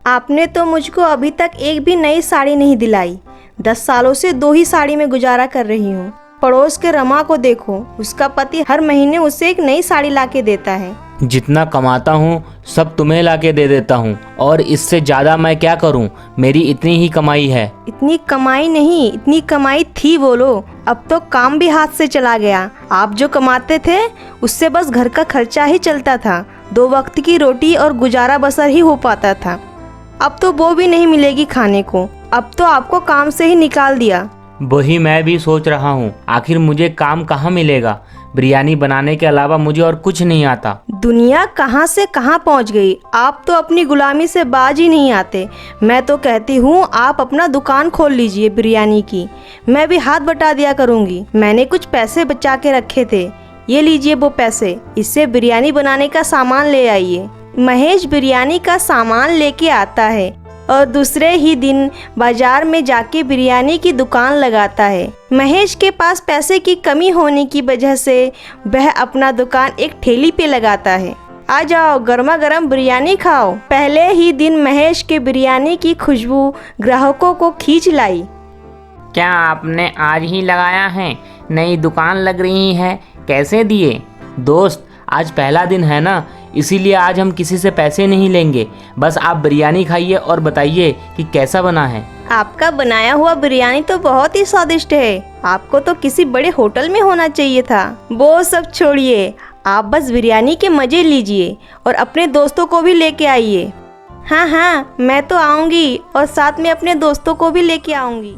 आपने तो मुझको अभी तक एक भी नई साड़ी नहीं दिलाई। 10 सालों से 2 ही साड़ी में गुजारा कर रही हूँ। पड़ोस के रमा को देखो, उसका पति हर महीने उसे एक नई साड़ी लाके देता है। जितना कमाता हूँ सब तुम्हें लाके दे देता हूँ, और इससे ज़्यादा मैं क्या करूँ? मेरी इतनी ही कमाई है। इतनी कमाई नहीं, इतनी कमाई थी बोलो। अब तो काम भी हाथ से चला गया। आप जो कमाते थे उससे बस घर का खर्चा ही चलता था। 2 वक्त की रोटी और गुजारा बसर ही हो पाता था। अब तो वो भी नहीं मिलेगी खाने को। अब तो आपको काम से ही निकाल दिया। वही मैं भी सोच रहा हूँ, आखिर मुझे काम कहाँ मिलेगा? बिरयानी बनाने के अलावा मुझे और कुछ नहीं आता। दुनिया कहाँ से कहाँ पहुँच गई। आप तो अपनी गुलामी से बाज ही नहीं आते। मैं तो कहती हूँ आप अपना दुकान खोल लीजिए बिरयानी की। मैं भी हाथ बटा दिया करूँगी। मैंने कुछ पैसे बचा के रखे थे, ये लीजिए वो पैसे। इससे बिरयानी बनाने का सामान ले आइए। महेश बिरयानी का सामान लेके आता है और दूसरे ही दिन बाजार में जाके बिरयानी की दुकान लगाता है। महेश के पास पैसे की कमी होने की वजह से वह अपना दुकान एक ठेली पे लगाता है। आ जाओ, गर्मा गर्म बिरयानी खाओ। पहले ही दिन महेश के बिरयानी की खुशबू ग्राहकों को खींच लाई। क्या आपने आज ही लगाया है? नई दुकान लग रही है, कैसे दिए? दोस्त, आज पहला दिन है ना, इसीलिए आज हम किसी से पैसे नहीं लेंगे। बस आप बिरयानी खाइए और बताइए कि कैसा बना है। आपका बनाया हुआ बिरयानी तो बहुत ही स्वादिष्ट है। आपको तो किसी बड़े होटल में होना चाहिए था। वो सब छोड़िए, आप बस बिरयानी के मज़े लीजिए और अपने दोस्तों को भी लेके आइए। हाँ हाँ, मैं तो आऊँगी और साथ में अपने दोस्तों को भी लेके आऊँगी।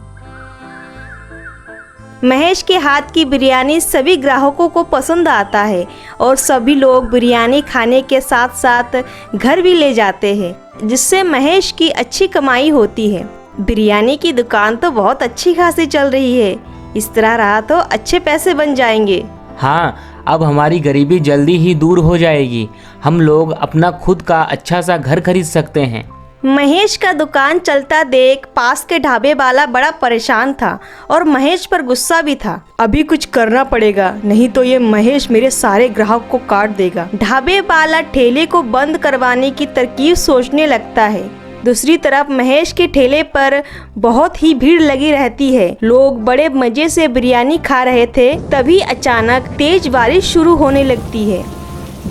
महेश के हाथ की बिरयानी सभी ग्राहकों को पसंद आता है और सभी लोग बिरयानी खाने के साथ साथ घर भी ले जाते हैं, जिससे महेश की अच्छी कमाई होती है। बिरयानी की दुकान तो बहुत अच्छी खासी चल रही है। इस तरह रहा तो अच्छे पैसे बन जाएंगे। हाँ, अब हमारी गरीबी जल्दी ही दूर हो जाएगी। हम लोग अपना खुद का अच्छा सा घर खरीद सकते हैं। महेश का दुकान चलता देख पास के ढाबे वाला बड़ा परेशान था और महेश पर गुस्सा भी था। अभी कुछ करना पड़ेगा, नहीं तो ये महेश मेरे सारे ग्राहक को काट देगा। ढाबे वाला ठेले को बंद करवाने की तरकीब सोचने लगता है। दूसरी तरफ महेश के ठेले पर बहुत ही भीड़ लगी रहती है। लोग बड़े मजे से बिरयानी खा रहे थे, तभी अचानक तेज बारिश शुरू होने लगती है।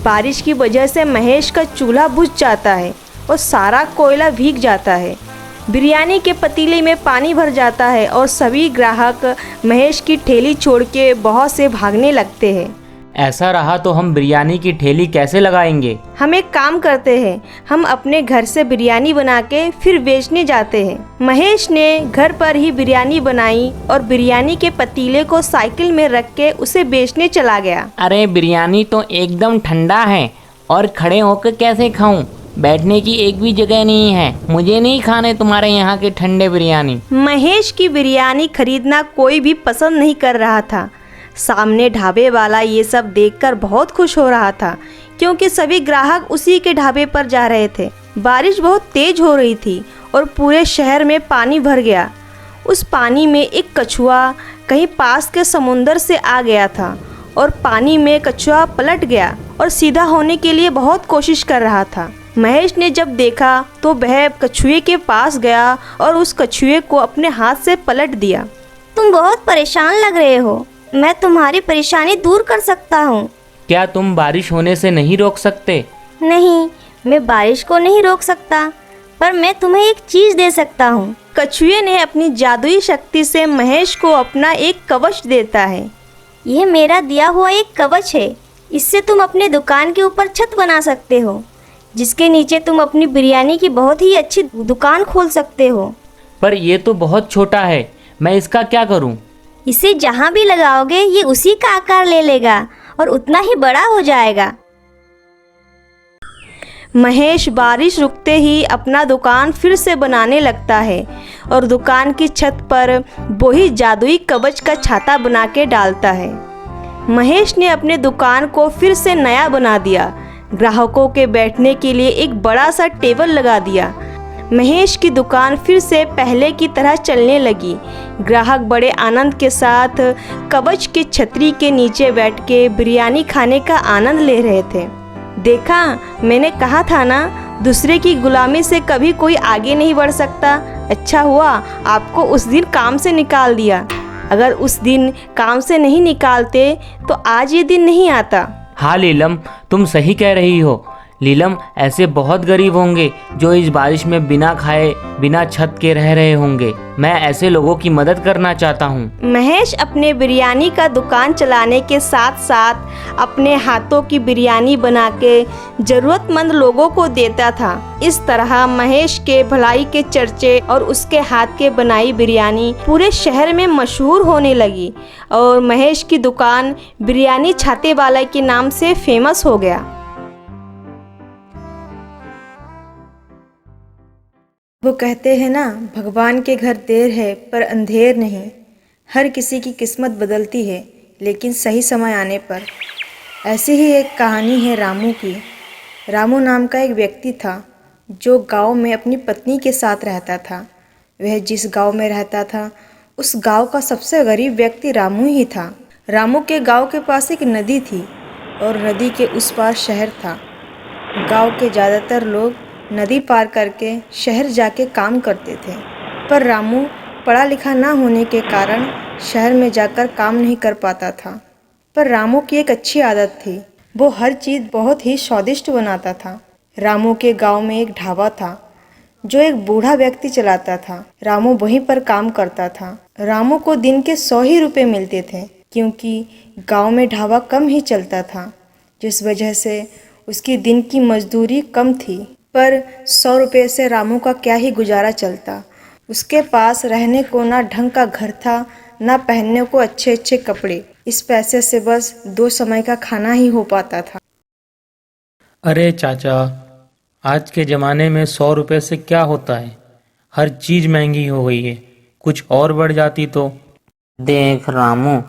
बारिश की वजह से महेश का चूल्हा बुझ जाता है और सारा कोयला भीग जाता है। बिरयानी के पतीले में पानी भर जाता है और सभी ग्राहक महेश की ठेली छोड़ के बहुत से भागने लगते हैं। ऐसा रहा तो हम बिरयानी की ठेली कैसे लगाएंगे? हम एक काम करते हैं, हम अपने घर से बिरयानी बना के फिर बेचने जाते हैं। महेश ने घर पर ही बिरयानी बनाई और बिरयानी के पतीले को साइकिल में रख के उसे बेचने चला गया। अरे बिरयानी तो एकदम ठंडा है और खड़े होकर कैसे खाऊं? बैठने की एक भी जगह नहीं है। मुझे नहीं खाने तुम्हारे यहाँ के ठंडे बिरयानी। महेश की बिरयानी खरीदना कोई भी पसंद नहीं कर रहा था। सामने ढाबे वाला ये सब देखकर बहुत खुश हो रहा था, क्योंकि सभी ग्राहक उसी के ढाबे पर जा रहे थे। बारिश बहुत तेज हो रही थी और पूरे शहर में पानी भर गया। उस पानी में एक कछुआ कहीं पास के समुंदर से आ गया था और पानी में कछुआ पलट गया और सीधा होने के लिए बहुत कोशिश कर रहा था। महेश ने जब देखा तो वह कछुए के पास गया और उस कछुए को अपने हाथ से पलट दिया। तुम बहुत परेशान लग रहे हो, मैं तुम्हारी परेशानी दूर कर सकता हूँ। क्या तुम बारिश होने से नहीं रोक सकते? नहीं, मैं बारिश को नहीं रोक सकता, पर मैं तुम्हें एक चीज़ दे सकता हूँ। कछुए ने अपनी जादुई शक्ति से महेश को अपना एक कवच देता है। यह मेरा दिया हुआ एक कवच है। इससे तुम अपने दुकान के ऊपर छत बना सकते हो, जिसके नीचे तुम अपनी बिरयानी की बहुत ही अच्छी दुकान खोल सकते हो। पर ये तो बहुत छोटा है, मैं इसका क्या करूं? इसे जहाँ भी लगाओगे ये उसी का आकार ले लेगा और उतना ही बड़ा हो जाएगा। महेश बारिश रुकते ही अपना दुकान फिर से बनाने लगता है और दुकान की छत पर वही जादुई कवच का छाता बना के डालता है। महेश ने अपने दुकान को फिर से नया बना दिया। ग्राहकों के बैठने के लिए एक बड़ा सा टेबल लगा दिया। महेश की दुकान फिर से पहले की तरह चलने लगी। ग्राहक बड़े आनंद के साथ कवच की छतरी के नीचे बैठ के बिरयानी खाने का आनंद ले रहे थे। देखा, मैंने कहा था ना, दूसरे की गुलामी से कभी कोई आगे नहीं बढ़ सकता। अच्छा हुआ आपको उस दिन काम से निकाल दिया। अगर उस दिन काम से नहीं निकालते तो आज ये दिन नहीं आता। हाँ लीलम, तुम सही कह रही हो। लीलम, ऐसे बहुत गरीब होंगे जो इस बारिश में बिना खाए बिना छत के रह रहे होंगे। मैं ऐसे लोगों की मदद करना चाहता हूँ। महेश अपने बिरयानी का दुकान चलाने के साथ साथ अपने हाथों की बिरयानी बना के जरूरतमंद लोगों को देता था। इस तरह महेश के भलाई के चर्चे और उसके हाथ के बनाई बिरयानी पूरे शहर में मशहूर होने लगी और महेश की दुकान बिरयानी छाते वाला के नाम से फेमस हो गया। वो कहते हैं ना, भगवान के घर देर है पर अंधेर नहीं। हर किसी की किस्मत बदलती है लेकिन सही समय आने पर। ऐसी ही एक कहानी है रामू की। रामू नाम का एक व्यक्ति था जो गांव में अपनी पत्नी के साथ रहता था। वह जिस गांव में रहता था उस गांव का सबसे गरीब व्यक्ति रामू ही था। रामू के गांव के पास एक नदी थी और नदी के उस पार शहर था। गांव के ज़्यादातर लोग नदी पार करके शहर जाके काम करते थे, पर रामू पढ़ा लिखा ना होने के कारण शहर में जाकर काम नहीं कर पाता था। पर रामू की एक अच्छी आदत थी, वो हर चीज़ बहुत ही स्वादिष्ट बनाता था। रामू के गांव में एक ढाबा था जो एक बूढ़ा व्यक्ति चलाता था। रामू वहीं पर काम करता था। रामू को दिन के 100 ही रुपये मिलते थे क्योंकि गांव में ढाबा कम ही चलता था, जिस वजह से उसकी दिन की मजदूरी कम थी। पर 100 रुपये से रामू का क्या ही गुजारा चलता। उसके पास रहने को ना ढंग का घर था, ना पहनने को अच्छे अच्छे कपड़े। इस पैसे से बस 2 समय का खाना ही हो पाता था। अरे चाचा, आज के ज़माने में 100 रुपये से क्या होता है? हर चीज़ महंगी हो गई है। कुछ और बढ़ जाती तो। देख रामू,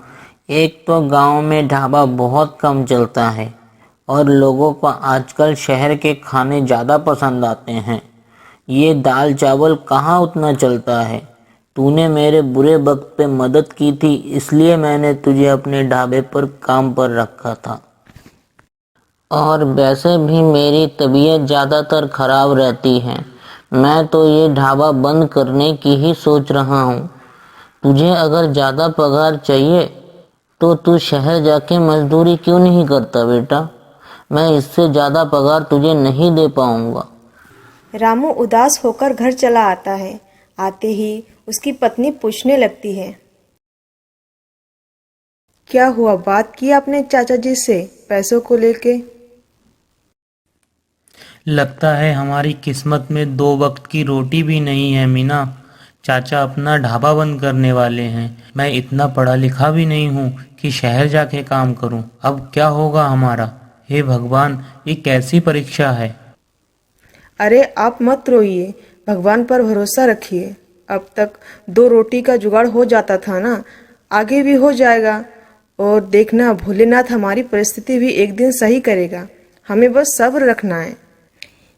एक तो गांव में ढाबा बहुत कम चलता है और लोगों को आजकल शहर के खाने ज़्यादा पसंद आते हैं। ये दाल चावल कहाँ उतना चलता है। तूने मेरे बुरे वक्त पे मदद की थी, इसलिए मैंने तुझे अपने ढाबे पर काम पर रखा था। और वैसे भी मेरी तबीयत ज़्यादातर ख़राब रहती है। मैं तो ये ढाबा बंद करने की ही सोच रहा हूँ। तुझे अगर ज़्यादा पगार चाहिए तो तू शहर जाके मजदूरी क्यों नहीं करता बेटा? मैं इससे ज़्यादा पगार तुझे नहीं दे पाऊँगा। रामू उदास होकर घर चला आता है। आते ही उसकी पत्नी पूछने लगती है, क्या हुआ, बात की आपने चाचा जी से पैसों को लेके? लगता है हमारी किस्मत में 2 वक्त की रोटी भी नहीं है मीना। चाचा अपना ढाबा बंद करने वाले हैं। मैं इतना पढ़ा लिखा भी नहीं हूँ कि शहर जाके काम करूँ। अब क्या होगा हमारा? हे भगवान, ये कैसी परीक्षा है। अरे आप मत रोइए, भगवान पर भरोसा रखिए। अब तक 2 रोटी का जुगाड़ हो जाता था ना, आगे भी हो जाएगा। और देखना, भोलेनाथ हमारी परिस्थिति भी एक दिन सही करेगा। हमें बस सब्र रखना है।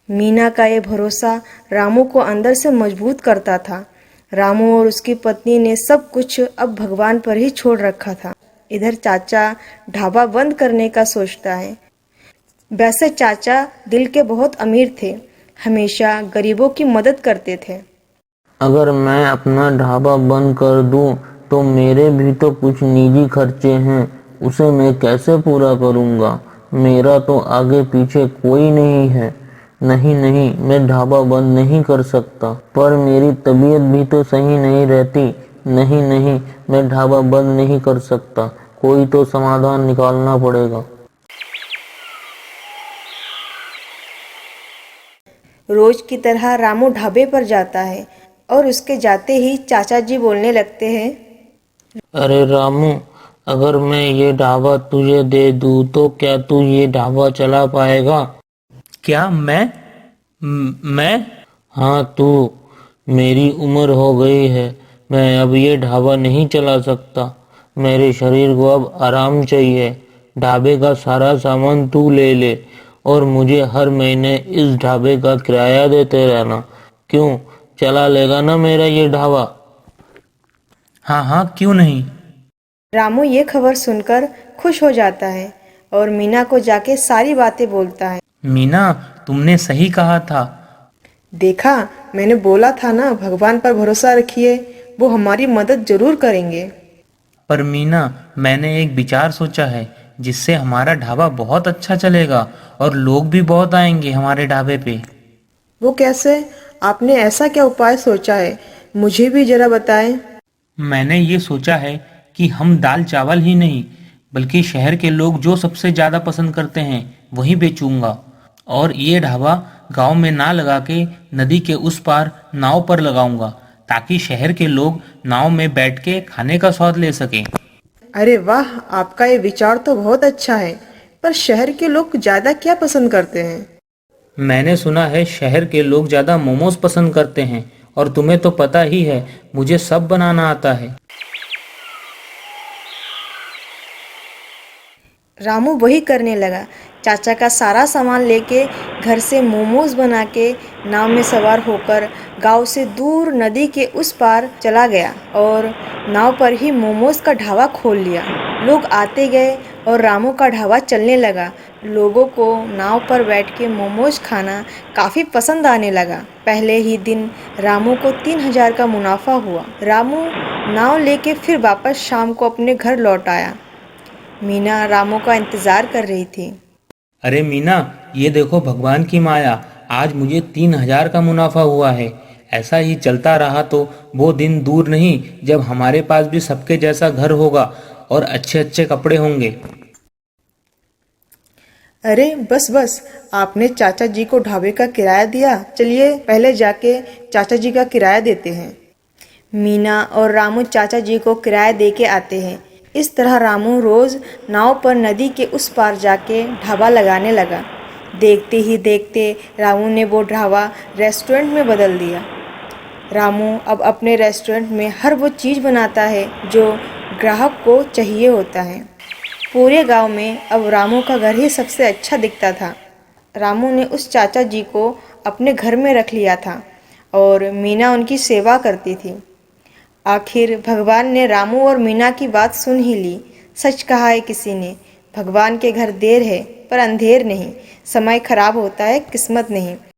मीना का ये भरोसा रामू को अंदर से मजबूत करता था। रामू और उसकी पत्नी ने सब कुछ अब भगवान पर ही छोड़ रखा था। इधर चाचा ढाबा बंद करने का सोचता है। वैसे चाचा दिल के बहुत अमीर थे, हमेशा गरीबों की मदद करते थे। अगर मैं अपना ढाबा बंद कर दूं तो मेरे भी तो कुछ निजी खर्चे हैं, उसे मैं कैसे पूरा करूंगा? मेरा तो आगे पीछे कोई नहीं है। नहीं, मैं ढाबा बंद नहीं कर सकता। पर मेरी तबीयत भी तो सही नहीं रहती। नहीं, मैं ढाबा बंद नहीं कर सकता। कोई तो समाधान निकालना पड़ेगा। रोज की तरह रामू ढाबे पर जाता है और उसके जाते ही चाचा जी बोलने लगते हैं, अरे रामू, अगर मैं ये ढाबा तुझे दे दूँ तो क्या तू ये ढाबा चला पाएगा? क्या मैं? हाँ तू। मेरी उम्र हो गई है, मैं अब ये ढाबा नहीं चला सकता। मेरे शरीर को अब आराम चाहिए। ढाबे का सारा सामान तू ले ले और मुझे हर महीने इस ढाबे का किराया देते रहना। क्यों, चला लेगा ना मेरा ये ढाबा? हाँ, क्यों नहीं। रामू ये खबर सुनकर खुश हो जाता है और मीना को जाके सारी बातें बोलता है। मीना, तुमने सही कहा था। देखा, मैंने बोला था ना, भगवान पर भरोसा रखिए, वो हमारी मदद जरूर करेंगे। पर मीना, मैंने एक विचार सोचा है जिससे हमारा ढाबा बहुत अच्छा चलेगा और लोग भी बहुत आएंगे हमारे ढाबे पे। वो कैसे? आपने ऐसा क्या उपाय सोचा है? मुझे भी जरा बताएं। मैंने ये सोचा है कि हम दाल चावल ही नहीं बल्कि शहर के लोग जो सबसे ज़्यादा पसंद करते हैं वही बेचूंगा। और ये ढाबा गांव में ना लगा के नदी के उस पार नाव पर लगाऊंगा ताकि शहर के लोग नाव में बैठ के खाने का स्वाद ले सकें। अरे वाह, आपका ये विचार तो बहुत अच्छा है। पर शहर के लोग ज्यादा क्या पसंद करते हैं? मैंने सुना है शहर के लोग ज़्यादा मोमोज पसंद करते हैं और तुम्हें तो पता ही है मुझे सब बनाना आता है। रामू वही करने लगा। चाचा का सारा सामान लेके घर से मोमोज बना के नाव में सवार होकर गांव से दूर नदी के उस पार चला गया और नाव पर ही मोमोज का ढाबा खोल लिया। लोग आते गए और रामू का ढाबा चलने लगा। लोगों को नाव पर बैठ के मोमोज खाना काफ़ी पसंद आने लगा। पहले ही दिन रामू को 3,000 का मुनाफा हुआ। रामू नाव लेके फिर वापस शाम को अपने घर लौट आया। मीना रामू का इंतज़ार कर रही थी। अरे मीना, ये देखो भगवान की माया, आज मुझे 3,000 का मुनाफा हुआ है। ऐसा ही चलता रहा तो वो दिन दूर नहीं जब हमारे पास भी सबके जैसा घर होगा और अच्छे अच्छे कपड़े होंगे। अरे बस बस, आपने चाचा जी को ढाबे का किराया दिया। चलिए पहले जाके चाचा जी का किराया देते हैं। मीना और रामू चाचा जी को किराया दे के आते हैं। इस तरह रामू रोज़ नाव पर नदी के उस पार जाके ढाबा लगाने लगा। देखते ही देखते रामू ने वो ढाबा रेस्टोरेंट में बदल दिया। रामू अब अपने रेस्टोरेंट में हर वो चीज़ बनाता है जो ग्राहक को चाहिए होता है। पूरे गांव में अब रामू का घर ही सबसे अच्छा दिखता था। रामू ने उस चाचा जी को अपने घर में रख लिया था और मीना उनकी सेवा करती थी। आखिर भगवान ने रामू और मीना की बात सुन ही ली। सच कहा है किसी ने, भगवान के घर देर है पर अंधेर नहीं। समय खराब होता है, किस्मत नहीं।